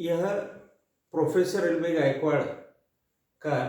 यह professor L V Gaekwad का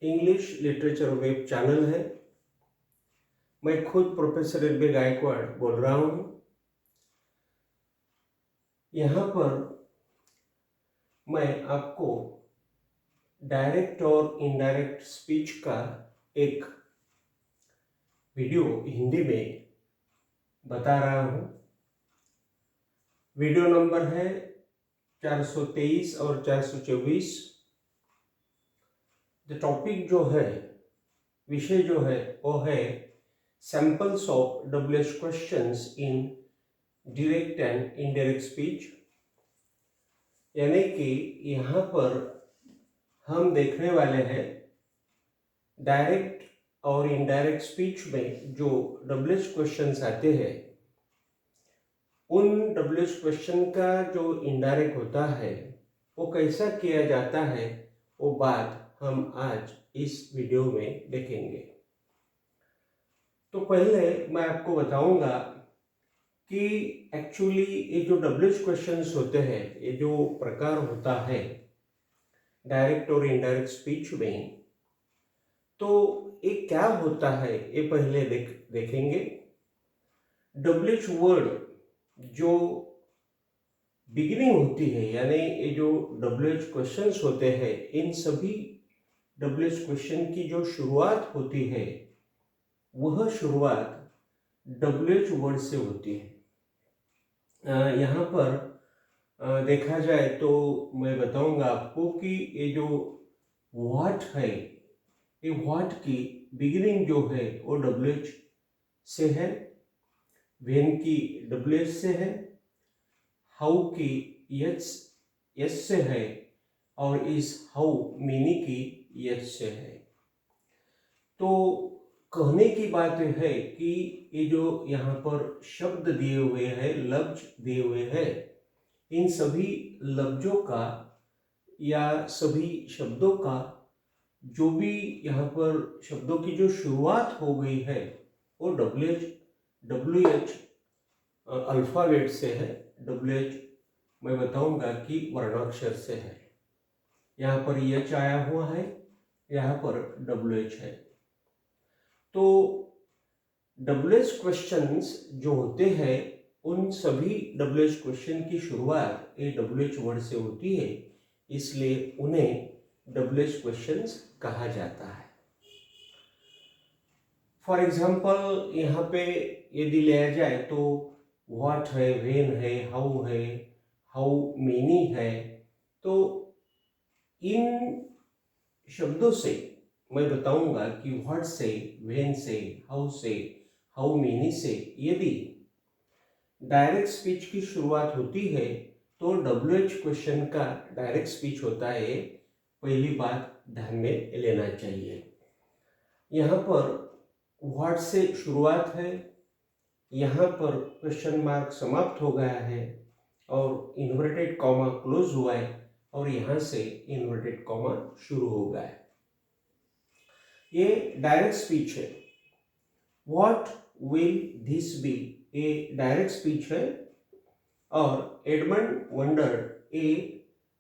English literature web channel है। मैं खुद प्रोफेसर एल वी गायकवाड़ बोल रहा हूँ। यहाँ पर मैं आपको डायरेक्ट और इनडायरेक्ट स्पीच का एक वीडियो हिंदी में बता रहा हूँ। वीडियो नंबर है 423 और 424। द टॉपिक जो है, विषय जो है वो है samples of WH questions in direct and indirect speech. यानी कि यहाँ पर हम देखने वाले हैं डायरेक्ट और इनडायरेक्ट स्पीच में जो डब्ल्यूएच क्वेश्चंस आते हैं, उन डब्ल्यूएच क्वेश्चन का जो इनडायरेक्ट होता है वो कैसा किया जाता है, वो बात हम आज इस वीडियो में देखेंगे। तो पहले मैं आपको बताऊंगा कि एक्चुअली ये जो डब्ल्यूएच क्वेश्चंस होते हैं, ये जो प्रकार होता है डायरेक्ट और इनडायरेक्ट स्पीच में, तो ये क्या होता है ये पहले देखेंगे। डब्ल्यूएच वर्ड जो बिगिनिंग होती है, यानी ये जो डब्ल्यूएच क्वेश्चंस होते हैं, इन सभी डब्ल्यूएच क्वेश्चन की जो शुरुआत होती है वह शुरुआत डब्ल्यूएच वर्ड से होती है। यहाँ पर देखा जाए तो मैं बताऊंगा आपको कि ये जो व्हाट है, ये व्हाट की बिगिनिंग जो है वो डब्ल्यूएच से है, व्हेन की डब्ल्यूएच से है, हाउ की एच से है और इस हाउ मेनी की एच से है। तो कहने की बात है कि ये जो यहाँ पर शब्द दिए हुए हैं, लफ्ज दिए हुए हैं, इन सभी लफ्जों का या सभी शब्दों का जो भी यहाँ पर शब्दों की जो शुरुआत हो गई है वो डब्ल्यू एच अल्फाबेट से है। डब्ल्यू एच मैं बताऊंगा कि वर्णाक्षर से है। यहाँ पर एच आया हुआ है, यहाँ पर डब्ल्यू एच है। तो डब्ल्यूएच क्वेश्चंस जो होते हैं, उन सभी डब्ल्यूएच क्वेश्चन की शुरुआत ये डब्ल्यूएच वर्ड से होती है, इसलिए उन्हें डब्ल्यूएच क्वेश्चंस कहा जाता है। फॉर एग्जाम्पल यहाँ पे यदि लिया जाए तो व्हाट है, व्हेन है, हाउ मेनी है। तो इन शब्दों से मैं बताऊंगा कि व्हाट से, व्हेन से, हाउ मेनी से यदि डायरेक्ट स्पीच की शुरुआत होती है तो डब्ल्यूएच क्वेश्चन का डायरेक्ट स्पीच होता है। पहली बात ध्यान में लेना चाहिए। यहाँ पर व्हाट से शुरुआत है, यहाँ पर क्वेश्चन मार्क समाप्त हो गया है और इन्वर्टेड कॉमा क्लोज हुआ है और यहाँ से इन्वर्टेड कॉमा शुरू हो गया है। ये डायरेक्ट स्पीच है। व्हाट विल दिस बी, ये डायरेक्ट स्पीच है। और एडमंड वंडर ए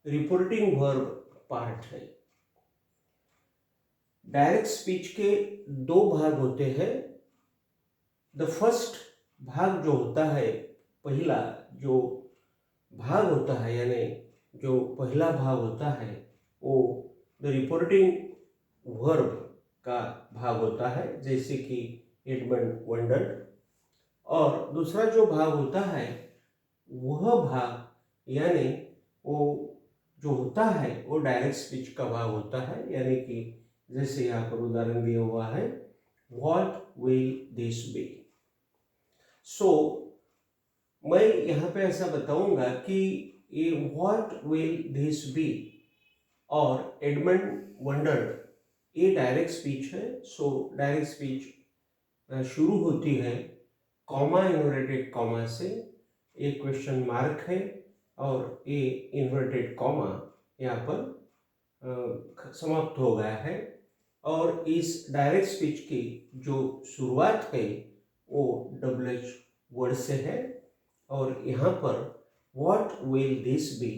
रिपोर्टिंग वर्ब पार्ट है। डायरेक्ट स्पीच के दो भाग होते हैं। द फर्स्ट भाग जो होता है, पहला जो भाग होता है, यानी जो पहला भाग होता है वो द रिपोर्टिंग वर्ब का भाग होता है, जैसे कि एडमंड वंडर। और दूसरा जो भाग होता है वह भाग, यानी वो जो होता है वो डायरेक्ट स्पीच का भाग होता है। यानी कि जैसे यहाँ पर उदाहरण दिया हुआ है, व्हाट विल दिस बी। सो मैं यहाँ पे ऐसा बताऊंगा कि ये व्हाट विल दिस बी और एडमंड वंडर ये डायरेक्ट स्पीच है। सो डायरेक्ट स्पीच शुरू होती है कॉमा इन्वर्टेड कॉमा से, एक क्वेश्चन मार्क है और ये इन्वर्टेड कॉमा यहाँ पर समाप्त हो गया है। और इस डायरेक्ट स्पीच की जो शुरुआत है वो डब्ल्यूएच वर्ड से है। और यहाँ पर व्हाट विल दिस बी,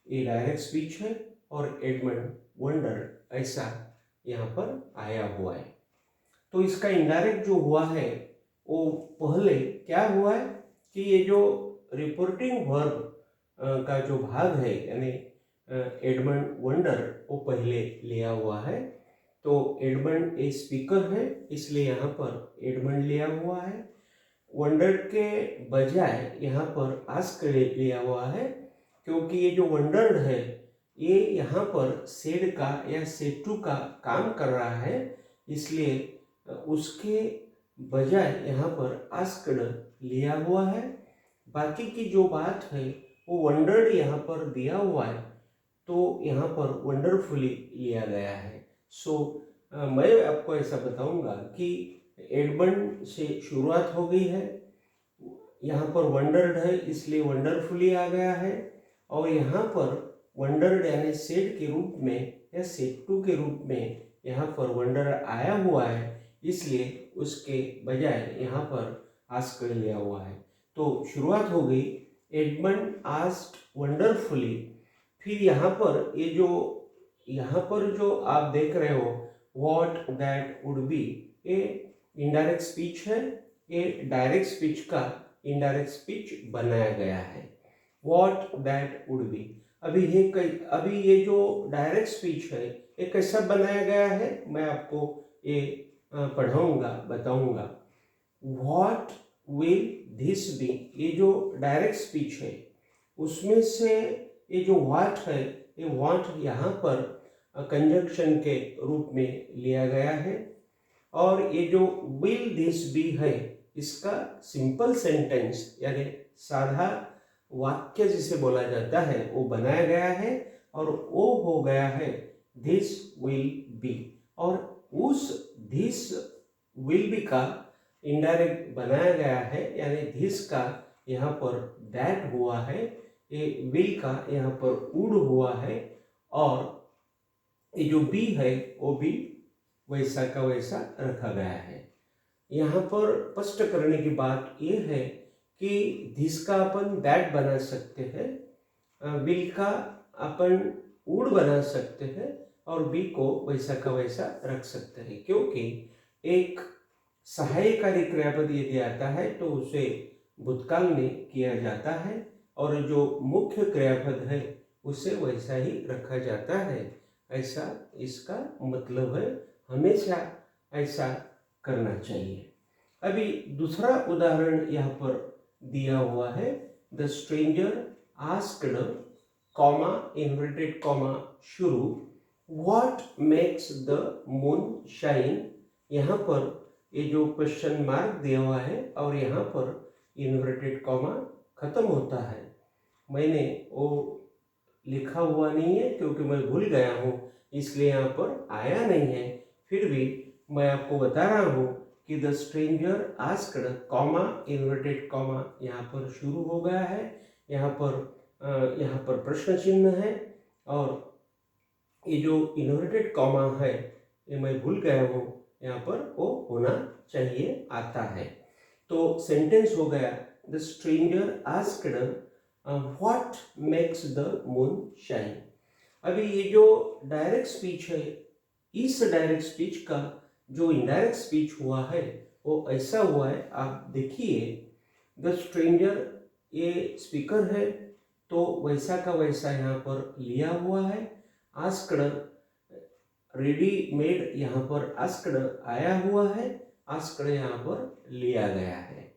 ये डायरेक्ट स्पीच है और एडमंड वंडर ऐसा यहाँ पर आया हुआ है। तो इसका इनडायरेक्ट जो हुआ है वो पहले क्या हुआ है कि ये जो रिपोर्टिंग वर्ब का जो भाग है यानी एडमंड वंडर वो पहले लिया हुआ है। तो एडमंड ए स्पीकर है इसलिए यहाँ पर एडमंड लिया हुआ है। वंडर के बजाय यहाँ पर आस्क लिया हुआ है क्योंकि ये जो वंडर्ड है ये यहाँ पर सेड का या सेड टू का काम कर रहा है, इसलिए उसके बजाय यहाँ पर आस्क्ड लिया हुआ है। बाकी की जो बात है वो वंडर्ड यहाँ पर दिया हुआ है तो यहाँ पर वंडरफुली लिया गया है। सो मैं आपको ऐसा बताऊंगा कि एडमंड से शुरुआत हो गई है, यहाँ पर वंडर्ड है इसलिए वंडरफुली आ गया है, और यहाँ पर वंडर्ड यानी सेड के रूप में या सेड टू के रूप में यहाँ पर वंडर आया हुआ है, इसलिए उसके बजाय यहाँ पर आस्क लिया हुआ है। तो शुरुआत हो गई एडमंड आस्क्ड वंडरफुली। फिर यहाँ पर जो आप देख रहे हो व्हाट दैट वुड बी, ये इनडायरेक्ट स्पीच है, ये डायरेक्ट स्पीच का इनडायरेक्ट स्पीच बनाया गया है। व्हाट दैट वुड बी, अभी ये जो डायरेक्ट स्पीच है ये कैसा बनाया गया है मैं आपको ये पढ़ाऊंगा, बताऊंगा। व्हाट विल दिस बी, ये जो डायरेक्ट स्पीच है उसमें से ये जो व्हाट है, ये व्हाट यहाँ पर कंजंक्शन के रूप में लिया गया है, और ये जो विल दिस बी है इसका सिंपल सेंटेंस यानी साधा वाक्य जिसे बोला जाता है वो बनाया गया है, और वो हो गया है दिस विल बी। और उस दिस विल बी का इनडायरेक्ट बनाया गया है यानी दिस का यहाँ पर दैट हुआ है, ये विल का यहाँ पर वुड हुआ है, और ये जो बी है वो भी वैसा का वैसा रखा गया है। यहाँ पर स्पष्ट करने की बात ये है कि दिस का अपन दैट बना सकते हैं, विल का अपन वुड बना सकते हैं, और बी को वैसा का वैसा रख सकते हैं, क्योंकि एक सहायकारी क्रियापद यदि आता है तो उसे भूतकाल में किया जाता है, और जो मुख्य क्रियापद है उसे वैसा ही रखा जाता है, ऐसा इसका मतलब है। हमेशा ऐसा करना चाहिए। अभी दूसरा उदाहरण यहाँ पर दिया हुआ है, the stranger asked comma inverted comma शुरू what makes the moon shine. यहाँ पर ये जो क्वेश्चन मार्क दिया हुआ है और यहाँ पर इन्वर्टेड कॉमा खत्म होता है। मैंने वो लिखा हुआ नहीं है क्योंकि मैं भूल गया हूँ, इसलिए यहाँ पर आया नहीं है। फिर भी मैं आपको बता रहा हूँ कि the stranger asked comma inverted comma यहाँ पर शुरू हो गया है, यहाँ पर प्रश्न चिन्ह है, और ये जो इन्वर्टेड कॉमा है ये मैं भूल गया हूँ, यहाँ पर वो होना चाहिए, आता है। तो सेंटेंस हो गया the stranger asked what makes the moon shine. अभी ये जो डायरेक्ट स्पीच है, इस डायरेक्ट स्पीच का जो इनडायरेक्ट स्पीच हुआ है वो ऐसा हुआ है, आप देखिए द स्ट्रेंजर ये स्पीकर है तो वैसा का वैसा यहाँ पर लिया हुआ है। आस्क्ड रेडीमेड यहाँ पर आस्क्ड आया हुआ है, आस्क्ड यहाँ पर लिया गया है,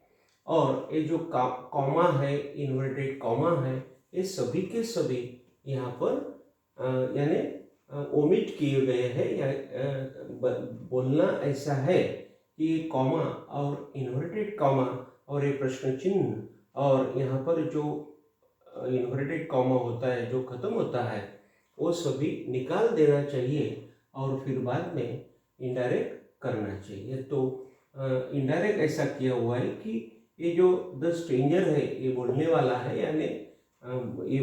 और ये जो कॉमा है इन्वर्टेड कॉमा है ये सभी के सभी यहाँ पर यानी ओमिट किए गए हैं, या बोलना ऐसा है कि कॉमा और इन्वर्टेड कॉमा और ये प्रश्न चिन्ह और यहाँ पर जो इन्वर्टेड कॉमा होता है जो खत्म होता है वो सभी निकाल देना चाहिए, और फिर बाद में इनडायरेक्ट करना चाहिए। तो इनडायरेक्ट ऐसा किया हुआ है कि ये जो द स्ट्रेंजर है ये बोलने वाला है यानी ये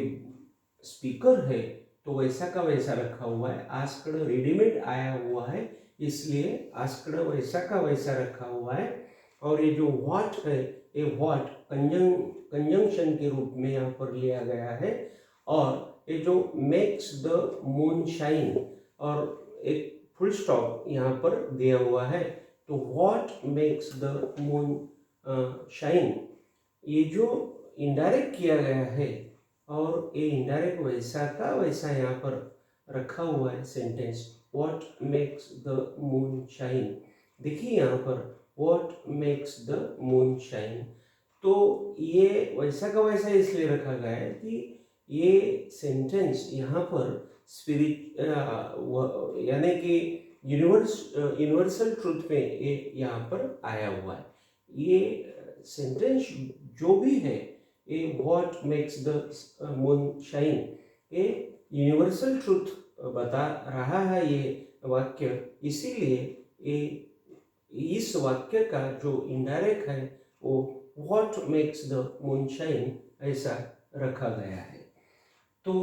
स्पीकर है तो वैसा का वैसा रखा हुआ है। आस्क्ड रेडीमेड आया हुआ है इसलिए आस्क्ड वैसा का वैसा रखा हुआ है, और ये जो व्हाट है ये व्हाट कंजंक्शन के रूप में यहाँ पर लिया गया है, और ये जो मेक्स द मून शाइन और एक फुल स्टॉप यहाँ पर दिया हुआ है, तो what makes the moon shine, ये जो इनडायरेक्ट किया गया है और ये इनडायरेक्ट वैसा का वैसा यहाँ पर रखा हुआ है sentence, what makes the moon shine. देखिए यहाँ पर what makes the moon shine, तो ये वैसा का वैसा इसलिए रखा गया है कि ये सेंटेंस यहाँ पर स्पिरिट यानी कि यूनिवर्सल ट्रूथ में ये यहाँ पर आया हुआ है। ये सेंटेंस जो भी है, ये what makes the moon shine, ये यूनिवर्सल ट्रूथ बता रहा है ये वाक्य, इसीलिए ये इस वाक्य का जो इनडायरेक्ट है वो what makes the moon shine ऐसा रखा गया है। तो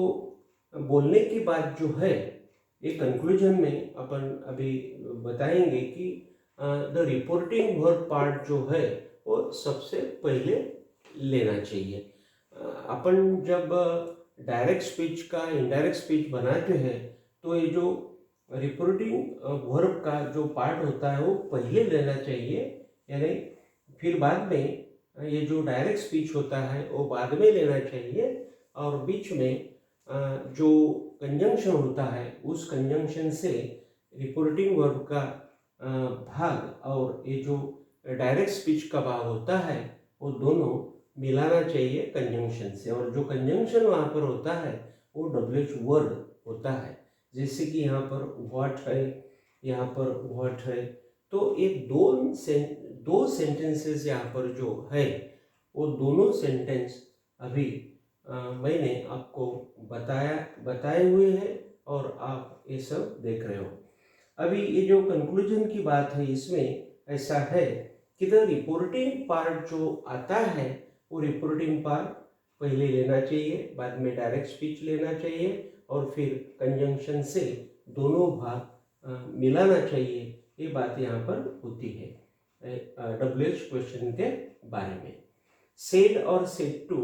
बोलने की बात जो है, ये कंक्लूजन में अपन अभी बताएंगे कि द रिपोर्टिंग वर्ब पार्ट जो है वो सबसे पहले लेना चाहिए। अपन जब डायरेक्ट स्पीच का इनडायरेक्ट स्पीच बनाते हैं तो ये जो रिपोर्टिंग वर्ब का जो पार्ट होता है वो पहले लेना चाहिए, यानी फिर बाद में ये जो डायरेक्ट स्पीच होता है वो बाद में लेना चाहिए, और बीच में जो कंजंक्शन होता है उस कंजंक्शन से रिपोर्टिंग वर्ब का भाग और ये जो डायरेक्ट स्पीच का भाग होता है वो दोनों मिलाना चाहिए कंजंक्शन से, और जो कंजंक्शन वहाँ पर होता है वो डब्ल्यूएच वर्ड होता है। जैसे कि यहाँ पर व्हाट है, यहाँ पर व्हाट है, तो ये दो सेंटेंसेस यहाँ पर जो है वो दोनों सेंटेंस अभी मैंने आपको बताए हुए हैं और आप ये सब देख रहे हो। अभी ये जो कंक्लूजन की बात है इसमें ऐसा है कि द रिपोर्टिंग पार्ट जो आता है वो रिपोर्टिंग पार्ट पहले लेना चाहिए, बाद में डायरेक्ट स्पीच लेना चाहिए और फिर कंजंक्शन से दोनों भाग मिलाना चाहिए। ये बात यहाँ पर होती है डब्ल्यूएच क्वेश्चन के बारे में। सेड और सेड टू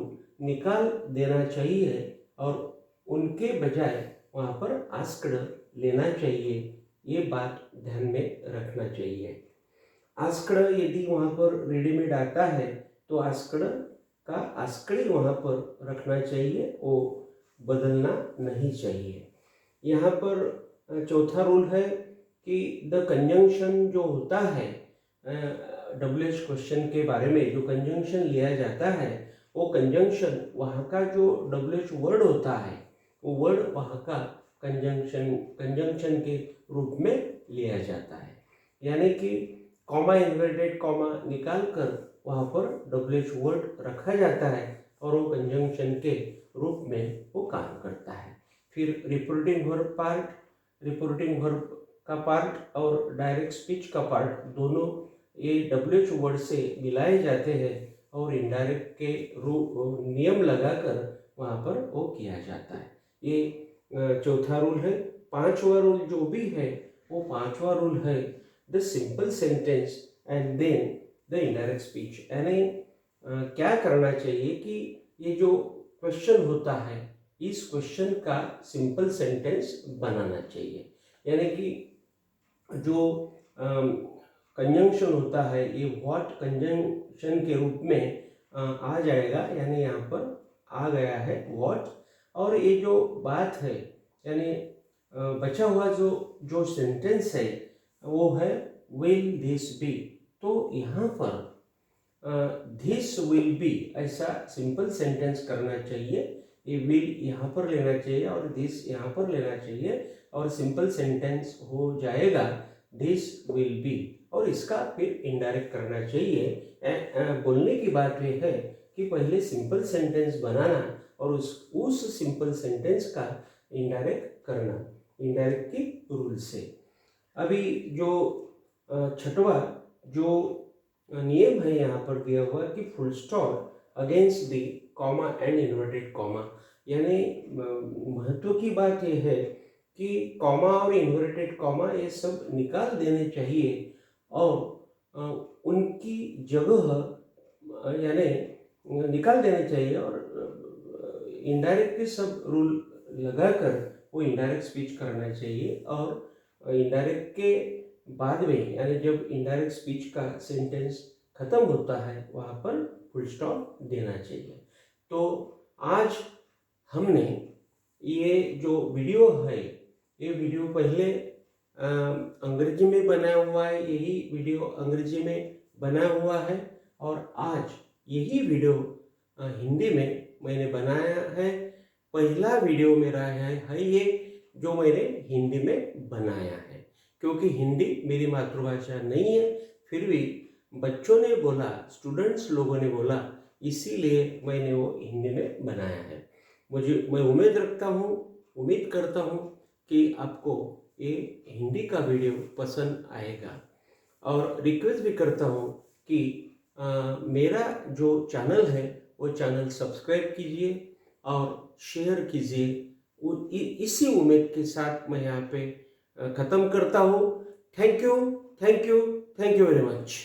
निकाल देना चाहिए और उनके बजाय वहाँ पर आस्क्ड लेना चाहिए, ये बात ध्यान में रखना चाहिए। आस्क्ड यदि वहाँ पर रेडीमेड आता है तो आस्क्ड का आस्क्ड वहाँ पर रखना चाहिए, वो बदलना नहीं चाहिए। यहाँ पर चौथा रूल है कि द कंजंक्शन जो होता है डब्ल्यूएच क्वेश्चन के बारे में, जो कंजंक्शन लिया जाता है वो कंजंक्शन वहाँ का जो डब्ल्यूएच वर्ड होता है वो वर्ड वहाँ का कंजंक्शन के रूप में लिया जाता है, यानी कि कॉमा इन्वर्टेड कॉमा निकाल कर वहाँ पर डब्ल्यूएच वर्ड रखा जाता है और वो कंजंक्शन के रूप में वो काम करता है। फिर रिपोर्टिंग वर्ब का पार्ट और डायरेक्ट स्पीच का पार्ट दोनों ये डब्ल्यूएच वर्ड से मिलाए जाते हैं और इनडायरेक्ट के नियम लगाकर वहाँ पर वो किया जाता है। ये चौथा रूल है। पांचवा रूल जो भी है वो पांचवा रूल है the simple sentence and then the indirect speech, यानी क्या करना चाहिए कि ये जो क्वेश्चन होता है इस क्वेश्चन का सिंपल सेंटेंस बनाना चाहिए, यानी कि जो कंजंक्शन होता है ये व्हाट कंजंक्शन के रूप में आ जाएगा, यानी यहाँ पर आ गया है व्हाट, और ये जो बात है यानी बचा हुआ जो सेंटेंस है वो है विल दिस बी, तो यहाँ पर दिस विल बी ऐसा सिंपल सेंटेंस करना चाहिए। ये विल यहाँ पर लेना चाहिए और दिस यहाँ पर लेना चाहिए और सिंपल सेंटेंस हो जाएगा दिस विल बी, और इसका फिर इनडायरेक्ट करना चाहिए। बोलने की बात ये है कि पहले सिंपल सेंटेंस बनाना और उस सिंपल सेंटेंस का इनडायरेक्ट करना, इनडायरेक्ट की रूल से। अभी जो छठवा जो नियम है यहाँ पर दिया हुआ कि full stop against the comma and inverted comma, यानी महत्व की बात यह है कि कॉमा और इन्वर्टेड कॉमा ये सब निकाल देने चाहिए और उनकी जगह यानी निकाल देने चाहिए और इनडायरेक्ट के सब रूल लगाकर वो इनडायरेक्ट स्पीच करना चाहिए। और इनडायरेक्ट के बाद में यानी जब इनडायरेक्ट स्पीच का सेंटेंस खत्म होता है वहाँ पर फुल स्टॉप देना चाहिए। तो आज हमने ये जो वीडियो है, ये वीडियो पहले अंग्रेजी में बना हुआ है, यही वीडियो अंग्रेजी में बना हुआ है, और आज यही वीडियो हिंदी में मैंने बनाया है। पहला वीडियो मेरा है ये जो मैंने हिंदी में बनाया है, क्योंकि हिंदी मेरी मातृभाषा नहीं है, फिर भी बच्चों ने बोला, स्टूडेंट्स लोगों ने बोला, इसीलिए मैंने वो हिंदी में बनाया है। मैं उम्मीद करता हूँ कि आपको ये हिंदी का वीडियो पसंद आएगा। और रिक्वेस्ट भी करता हूँ कि मेरा जो चैनल है वो चैनल सब्सक्राइब कीजिए और शेयर कीजिए। इसी उम्मीद के साथ मैं यहाँ पे ख़त्म करता हूँ। Thank you very much.